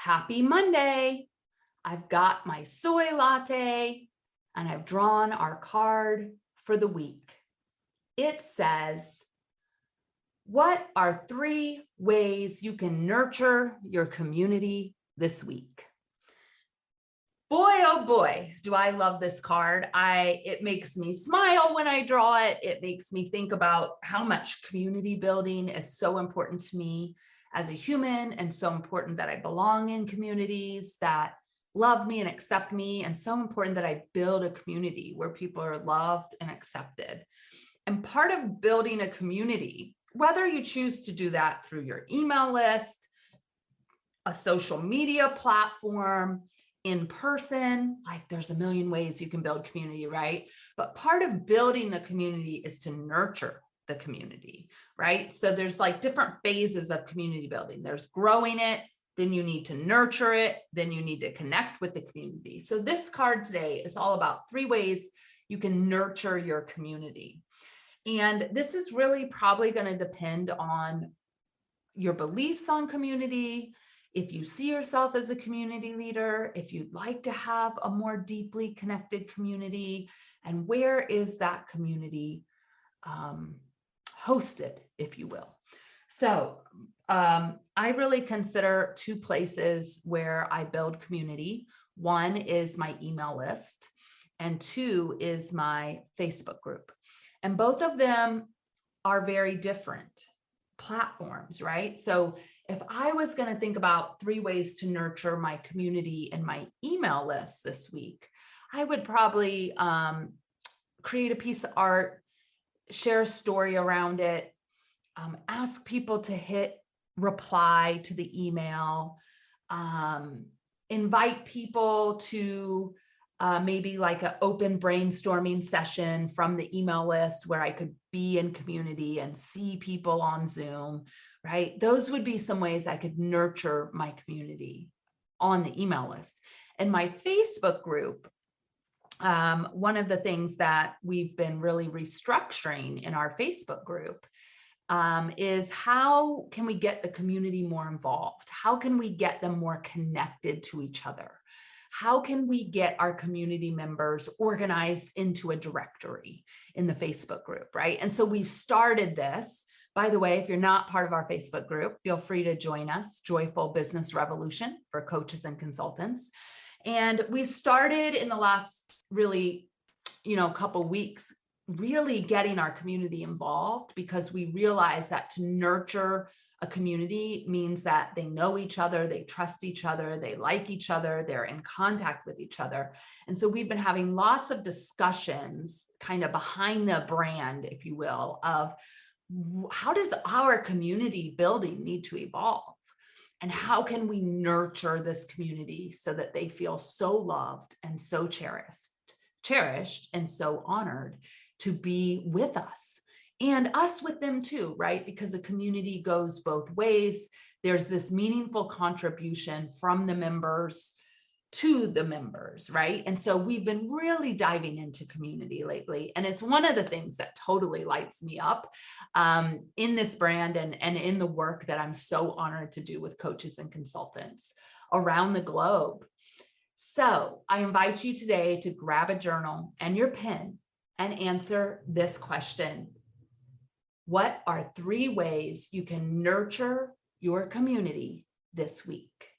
Happy Monday. I've got my soy latte and I've drawn our card for the week. It says, what are 3 ways you can nurture your community this week? Boy, oh boy, do I love this card. It makes me smile when I draw it. It makes me think about how much community building is so important to me as a human, and so important that I belong in communities that love me and accept me, and so important that I build a community where people are loved and accepted. And part of building a community, whether you choose to do that through your email list, a social media platform, in person, like there's a million ways you can build community, right? But part of building the community is to nurture the community, right? So there's like different phases of community building. There's growing it, then you need to nurture it, then you need to connect with the community. So this card today is all about 3 ways you can nurture your community. And this is really probably going to depend on your beliefs on community, if you see yourself as a community leader, if you'd like to have a more deeply connected community, and where is that community hosted, if you will. So I really consider 2 places where I build community. One is my email list, and 2 is my Facebook group. And both of them are very different platforms, right? So if I was going to think about 3 ways to nurture my community and my email list this week, I would probably create a piece of art, share a story around it, ask people to hit reply to the email, invite people to maybe like an open brainstorming session from the email list where I could be in community and see people on Zoom, right? Those would be some ways I could nurture my community on the email list. And my Facebook group, one of the things that we've been really restructuring in our Facebook group is how can we get the community more involved? How can we get them more connected to each other? How can we get our community members organized into a directory in the Facebook group, right? And so we've started this. By the way, if you're not part of our Facebook group, feel free to join us, Joyful Business Revolution for coaches and consultants. And we started in the last really, couple weeks, really getting our community involved, because we realized that to nurture a community means that they know each other, they trust each other, they like each other, they're in contact with each other. And so we've been having lots of discussions kind of behind the brand, if you will, of how does our community building need to evolve? And how can we nurture this community so that they feel so loved and so cherished and so honored to be with us? And us with them too, right? Because a community goes both ways. There's this meaningful contribution from the members to the members, right? And so we've been really diving into community lately. And it's one of the things that totally lights me up in this brand and in the work that I'm so honored to do with coaches and consultants around the globe. So I invite you today to grab a journal and your pen and answer this question. What are 3 ways you can nurture your community this week?